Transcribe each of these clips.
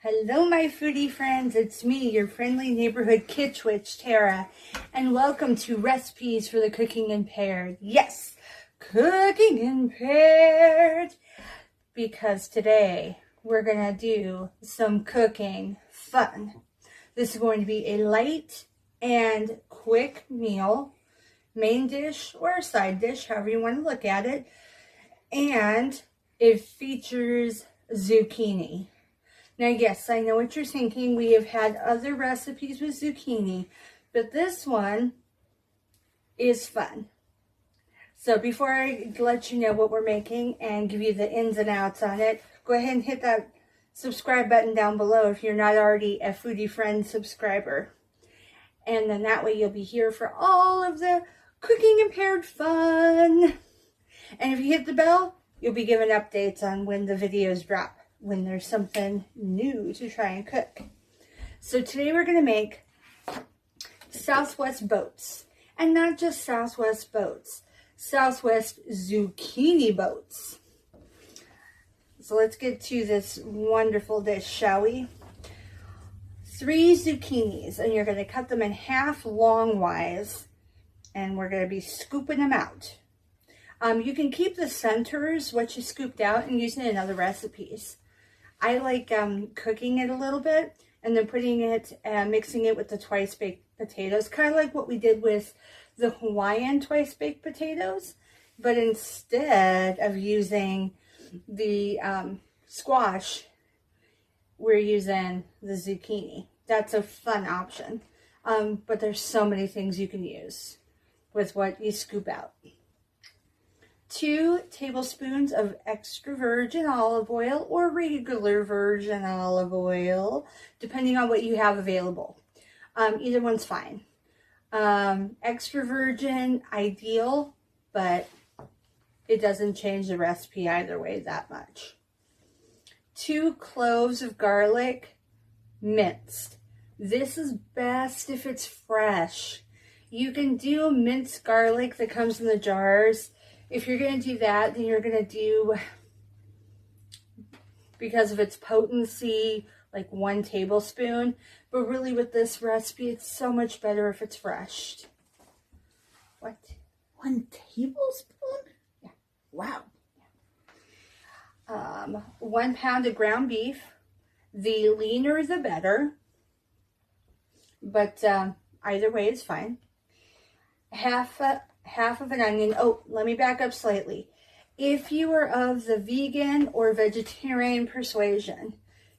Hello, my foodie friends. It's me, your friendly neighborhood kid witch, Tara, and welcome to Recipes for the Cooking Impaired. Yes, Cooking Impaired, because today we're going to do some cooking fun. This is going to be a light and quick meal, main dish or side dish, however you want to look at it, and it features zucchini. Now, yes, I know what you're thinking. We have had other recipes with zucchini, but this one is fun. So before I let you know what we're making and give you the ins and outs on it, go ahead and hit that subscribe button down below if you're not already a Foodie Friend subscriber. And then that way you'll be here for all of the Cooking Impaired fun. And if you hit the bell, you'll be given updates on when the videos drop, when there's something new to try and cook. So today we're going to make Southwest boats. And not just Southwest boats, Southwest zucchini boats. So let's get to this wonderful dish, shall we? 3 zucchinis, and you're going to cut them in half longwise, and we're going to be scooping them out. You can keep the centers, what you scooped out, and use it in other recipes. I like cooking it a little bit and then putting it, mixing it with the twice-baked potatoes, kind of like what we did with the Hawaiian twice-baked potatoes, but instead of using the squash, we're using the zucchini. That's a fun option, but there's so many things you can use with what you scoop out. 2 tablespoons of extra virgin olive oil or regular virgin olive oil, depending on what you have available. Either one's fine. Extra virgin, ideal, but it doesn't change the recipe either way that much. 2 cloves of garlic, minced. This is best if it's fresh. You can do minced garlic that comes in the jars. If you're going to do that, then you're going to do, because of its potency, like 1 tablespoon. But really with this recipe, it's so much better if it's fresh. What? 1 tablespoon? Yeah. Wow. 1 pound of ground beef. The leaner the better. But either way is fine. Half of an onion. Oh, let me back up slightly. If you are of the vegan or vegetarian persuasion,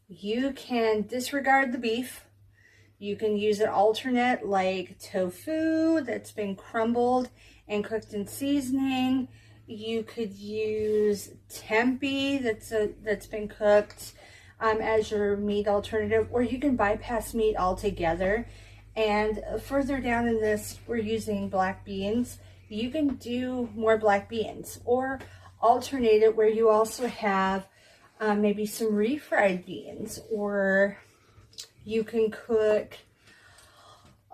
you can disregard the beef. You can use an alternate like tofu that's been crumbled and cooked in seasoning. You could use tempeh that's been cooked as your meat alternative, or you can bypass meat altogether. And further down in this, we're using black beans. You can do more black beans or alternate it where you also have maybe some refried beans, or you can cook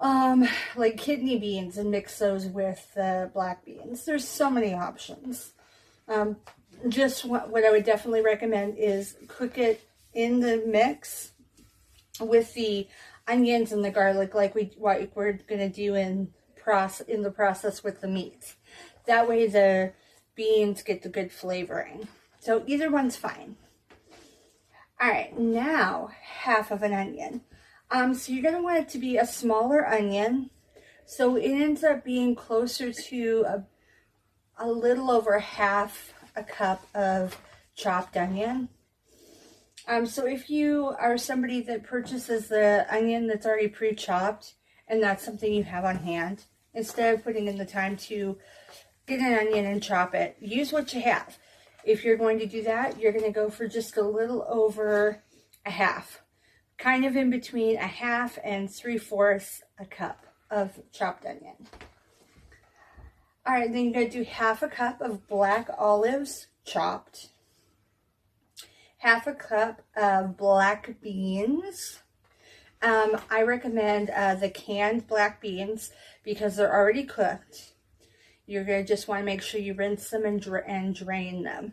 like kidney beans and mix those with black beans. There's so many options. Just what I would definitely recommend is cook it in the mix with the onions and the garlic, like what we're gonna do in the process with the meat. That way the beans get the good flavoring. So either one's fine. All right, now half of an onion. So you're gonna want it to be a smaller onion. So it ends up being closer to a little over half a cup of chopped onion. So if you are somebody that purchases the onion that's already pre-chopped, and that's something you have on hand, instead of putting in the time to get an onion and chop it, use what you have. If you're going to do that, you're going to go for just a little over a half. Kind of in between a half and 3/4 a cup of chopped onion. All right, then you're going to do half a cup of black olives chopped. Half a cup of black beans. I recommend the canned black beans because they're already cooked. You're going to just want to make sure you rinse them and drain them.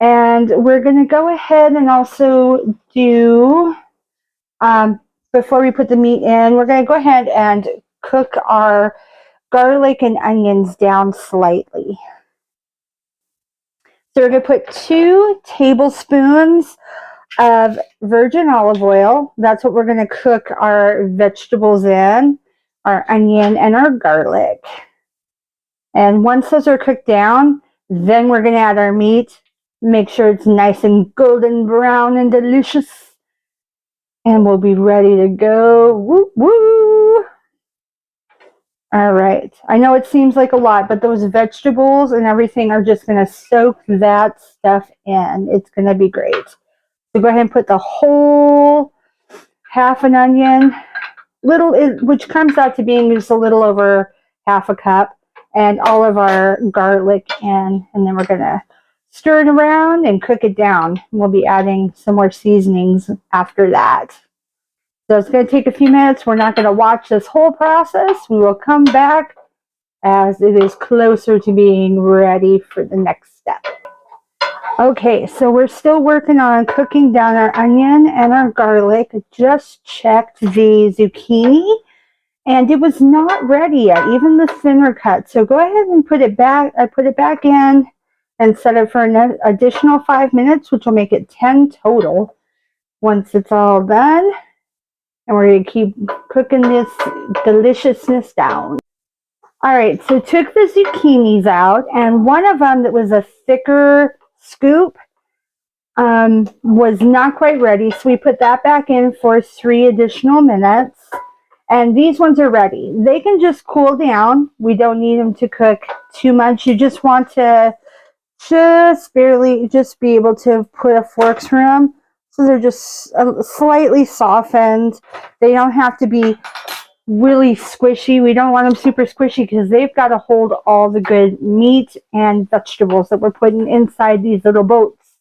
And we're going to go ahead and also do, before we put the meat in, we're going to go ahead and cook our garlic and onions down slightly. So we're going to put 2 tablespoons of virgin olive oil. That's what we're going to cook our vegetables in, our onion and our garlic. And once those are cooked down, then we're going to add our meat. Make sure it's nice and golden brown and delicious. And we'll be ready to go. Woo woo! All right. I know it seems like a lot, but those vegetables and everything are just going to soak that stuff in. It's going to be great. So go ahead and put the whole half an onion, which comes out to being just a little over half a cup, and all of our garlic in, and then we're going to stir it around and cook it down. We'll be adding some more seasonings after that. So it's going to take a few minutes. We're not going to watch this whole process. We will come back as it is closer to being ready for the next step. Okay, so we're still working on cooking down our onion and our garlic. Just checked the zucchini, and it was not ready yet, even the thinner cut. So go ahead and put it back. I put it back in and set it for an additional 5 minutes, which will make it 10 total once it's all done. And we're going to keep cooking this deliciousness down. All right, so took the zucchinis out, and one of them that was a thicker scoop was not quite ready. So we put that back in for 3 additional minutes. And these ones are ready. They can just cool down. We don't need them to cook too much. You just want to just barely be able to put a fork through them. So they're just slightly softened. They don't have to be really squishy. We don't want them super squishy because they've got to hold all the good meat and vegetables that we're putting inside these little boats.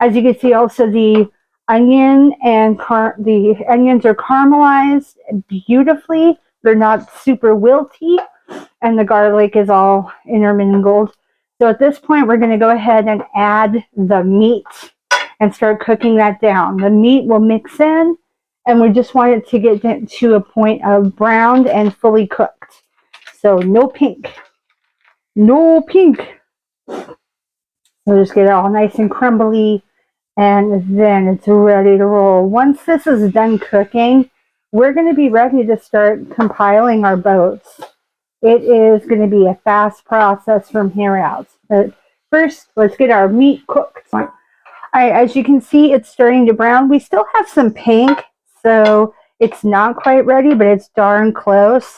As you can see, also the onion and the onions are caramelized beautifully. They're not super wilty, and the garlic is all intermingled. So at this point, we're going to go ahead and add the meat and start cooking that down. The meat will mix in, and we just want it to get to a point of browned and fully cooked. So no pink. No pink. We'll just get it all nice and crumbly, and then it's ready to roll. Once this is done cooking, we're going to be ready to start compiling our boats. It is going to be a fast process from here out. But first, let's get our meat cooked. All right, as you can see, it's starting to brown. We still have some pink, so it's not quite ready, but it's darn close.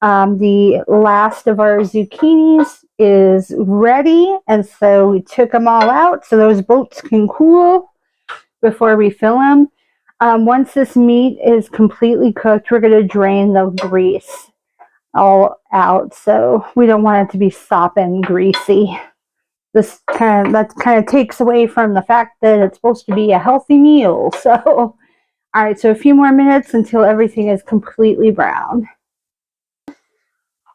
The last of our zucchinis is ready, and so we took them all out so those boats can cool before we fill them. Once this meat is completely cooked, we're going to drain the grease all out, so we don't want it to be sopping greasy. That kind of takes away from the fact that it's supposed to be a healthy meal. So, all right, so a few more minutes until everything is completely brown.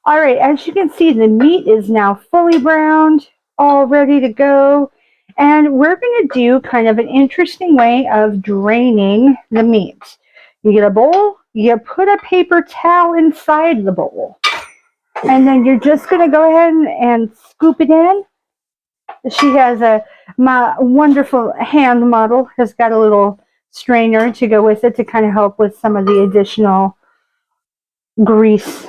All right, as you can see, the meat is now fully browned, all ready to go. And we're going to do kind of an interesting way of draining the meat. You get a bowl, you put a paper towel inside the bowl, and then you're just going to go ahead and scoop it in. She has my wonderful hand model has got a little strainer to go with it to kind of help with some of the additional grease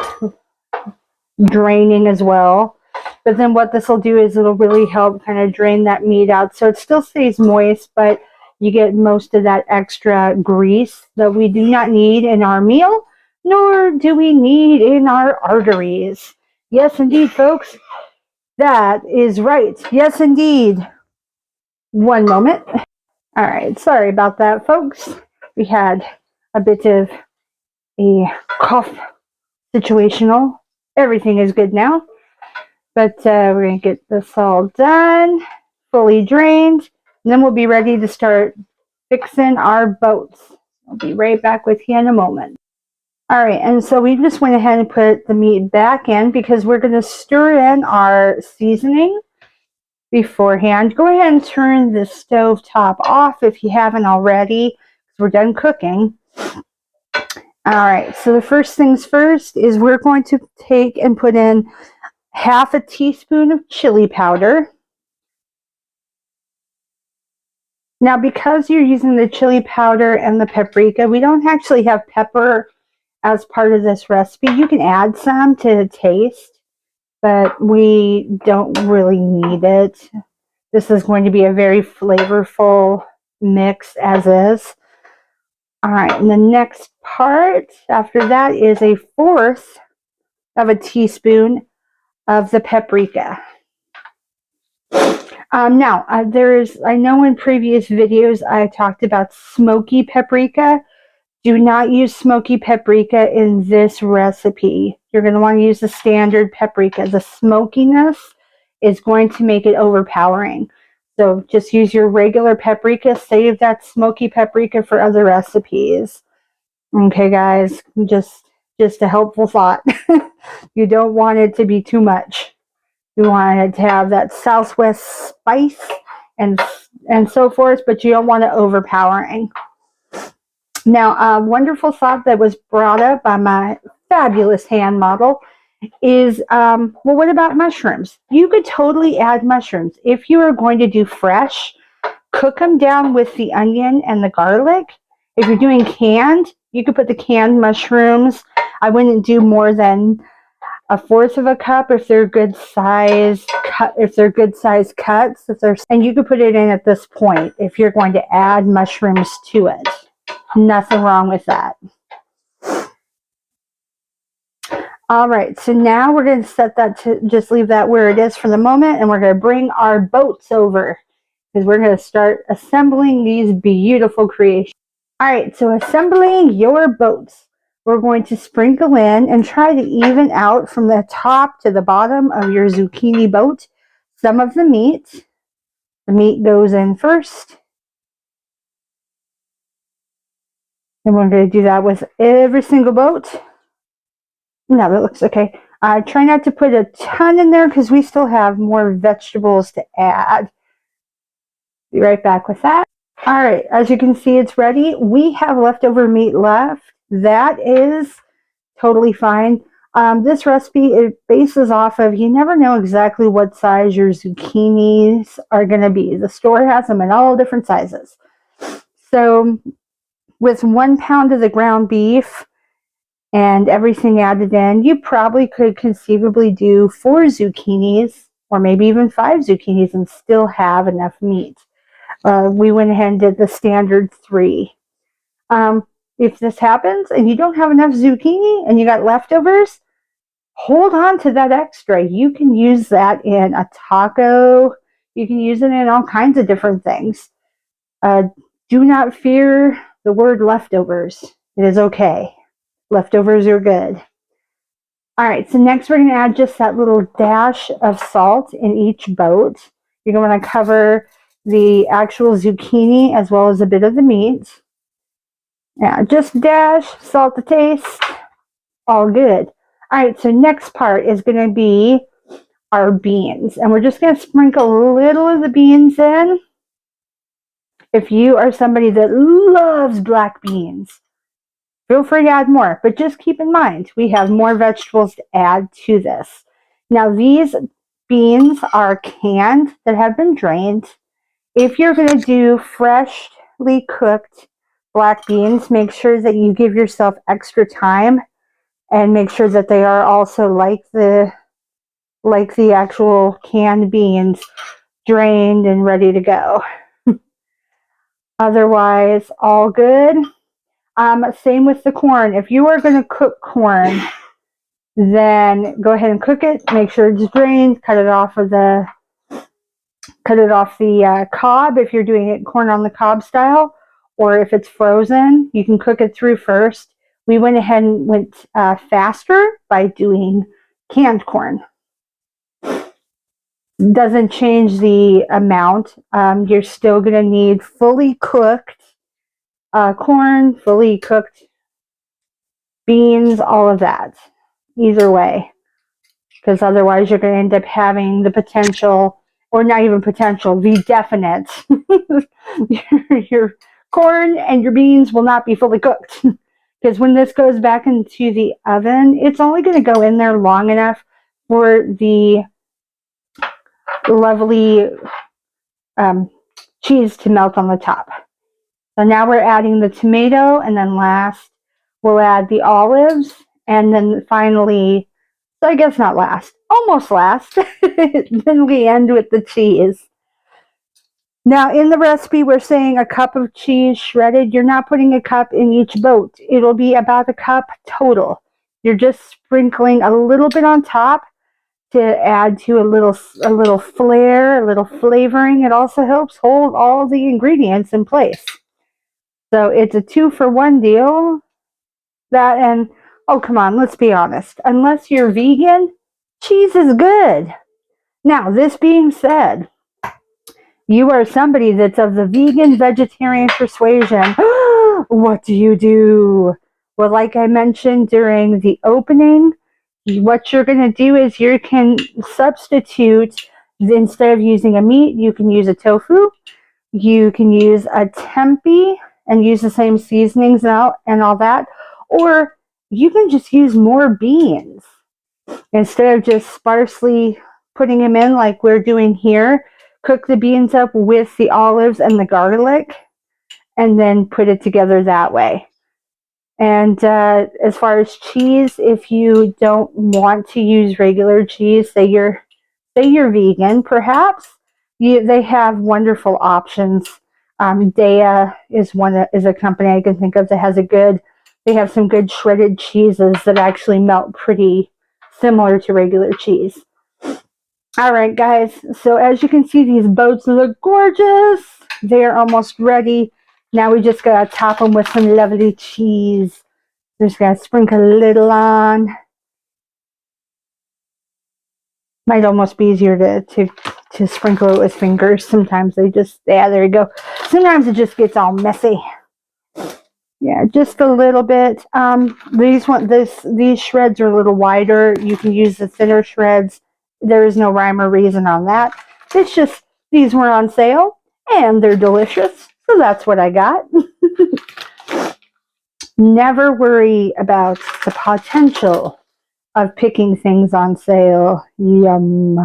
draining as well. But then what this will do is it'll really help kind of drain that meat out, so it still stays moist, but you get most of that extra grease that we do not need in our meal, nor do we need in our arteries. Yes, indeed, folks. That is right. Yes, indeed. One moment. All right. Sorry about that, folks. We had a bit of a cough situational. Everything is good now. But we're going to get this all done, fully drained, and then we'll be ready to start fixing our boats. I'll be right back with you in a moment. All right, and so we just went ahead and put the meat back in because we're going to stir in our seasoning. beforehand. Go ahead and turn the stove top off if you haven't already. We're done cooking. All right, so the first things first is we're going to take and put in half a teaspoon of chili powder. Now, because you're using the chili powder and the paprika, we don't actually have pepper as part of this recipe. You can add some to taste, but we don't really need it. This is going to be a very flavorful mix as is. All right, and the next part after that is 1/4 of a teaspoon of the paprika. Now, I know in previous videos I talked about smoky paprika. Do not use smoky paprika in this recipe. You're going to want to use the standard paprika. The smokiness is going to make it overpowering. So just use your regular paprika. Save that smoky paprika for other recipes. Okay, guys, just a helpful thought. You don't want it to be too much. You want it to have that Southwest spice and so forth, but you don't want it overpowering. Now, a wonderful thought that was brought up by my fabulous hand model is, well, what about mushrooms? You could totally add mushrooms. If you are going to do fresh, cook them down with the onion and the garlic. If you're doing canned, you could put the canned mushrooms. I wouldn't do more than 1/4 of a cup if they're good size cuts. And you could put it in at this point if you're going to add mushrooms to it. Nothing wrong with that. All right, so now we're going to set that to just leave that where it is for the moment, and we're going to bring our boats over because we're going to start assembling these beautiful creations. All right, so assembling your boats. We're going to sprinkle in and try to even out from the top to the bottom of your zucchini boat some of the meat. The meat goes in first. And we're going to do that with every single boat. No, that looks okay. Try not to put a ton in there because we still have more vegetables to add. Be right back with that. All right, as you can see, it's ready. We have leftover meat left. That is totally fine. This recipe, it bases off of, you never know exactly what size your zucchinis are going to be. The store has them in all different sizes. So with 1 pound of the ground beef and everything added in, you probably could conceivably do 4 zucchinis or maybe even 5 zucchinis and still have enough meat. We went ahead and did the standard 3. If this happens and you don't have enough zucchini and you got leftovers, hold on to that extra. You can use that in a taco. You can use it in all kinds of different things. Do not fear the word leftovers. It is okay. Leftovers are good. All right, so next we're going to add just that little dash of salt in each boat. You're going to want to cover the actual zucchini as well as a bit of the meat. Yeah, just a dash, salt to taste, all good. All right, so next part is going to be our beans. And we're just going to sprinkle a little of the beans in. If you are somebody that loves black beans, feel free to add more. But just keep in mind, we have more vegetables to add to this. Now, these beans are canned that have been drained. If you're going to do freshly cooked black beans, make sure that you give yourself extra time and make sure that they are also like the actual canned beans, drained and ready to go. Otherwise, all good. Same with the corn. If you are going to cook corn, then go ahead and cook it. Make sure it's drained. Cut it off the cob if you're doing it corn on the cob style, or if it's frozen, you can cook it through first. We went ahead and went faster by doing canned corn. Doesn't change the amount. You're still going to need fully cooked corn, fully cooked beans, all of that. Either way, because otherwise you're going to end up having the potential or not even potential, the definite, your corn and your beans will not be fully cooked. Because when this goes back into the oven, it's only going to go in there long enough for the lovely cheese to melt on the top. So now we're adding the tomato, and then last we'll add the olives, and then finally, so I guess not last, almost last, then we end with the cheese. Now in the recipe we're saying a cup of cheese shredded. You're not putting a cup in each boat. It'll be about a cup total. You're just sprinkling a little bit on top to add to a little flair, a little flavoring. It also helps hold all the ingredients in place. So it's a 2-for-1 deal. That and, oh come on, let's be honest. Unless you're vegan, cheese is good. Now, this being said, you are somebody that's of the vegan vegetarian persuasion. What do you do? Well, like I mentioned during the opening, what you're going to do is you can substitute, instead of using a meat, you can use a tofu. You can use a tempeh and use the same seasonings and all that. Or you can just use more beans. Instead of just sparsely putting them in like we're doing here, cook the beans up with the olives and the garlic and then put it together that way. And as far as cheese, if you don't want to use regular cheese, say you're vegan, perhaps they have wonderful options. Daya is a company I can think of that has they have some good shredded cheeses that actually melt pretty similar to regular cheese. All right, guys. So as you can see, these boats look gorgeous. They are almost ready. Now we just gotta top them with some lovely cheese. Just gotta sprinkle a little on. Might almost be easier to sprinkle it with fingers. Sometimes there you go. Sometimes it just gets all messy. Yeah, just a little bit. These shreds are a little wider. You can use the thinner shreds. There is no rhyme or reason on that. It's just these were on sale and they're delicious. So that's what I got. Never worry about the potential of picking things on sale. Yum.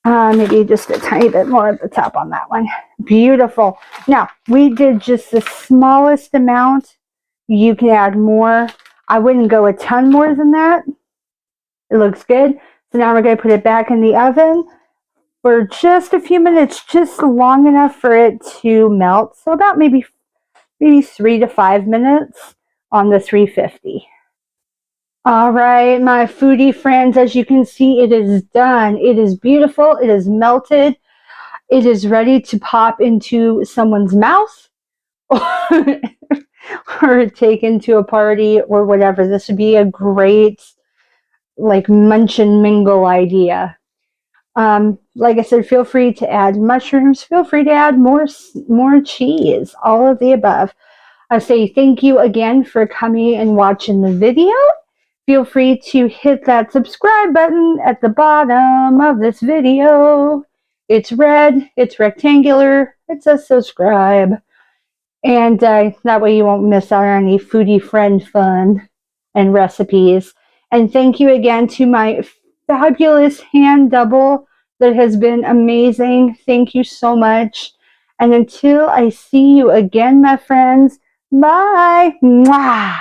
Maybe just a tiny bit more at the top on that one. Beautiful. Now, we did just the smallest amount. You can add more. I wouldn't go a ton more than that. It looks good. So now we're going to put it back in the oven for just a few minutes, just long enough for it to melt. So about maybe 3 to 5 minutes on the 350. All right, my foodie friends, as you can see, it is done. It is beautiful. It is melted. It is ready to pop into someone's mouth or take into a party or whatever. This would be a great, like, munch and mingle idea. Like I said, feel free to add mushrooms. Feel free to add more cheese, all of the above. I say thank you again for coming and watching the video. Feel free to hit that subscribe button at the bottom of this video. It's red, it's rectangular, it says subscribe. And that way you won't miss out on any foodie friend fun and recipes. And thank you again to my fabulous hand double that has been amazing. Thank you so much. And until I see you again, my friends, bye. Mwah.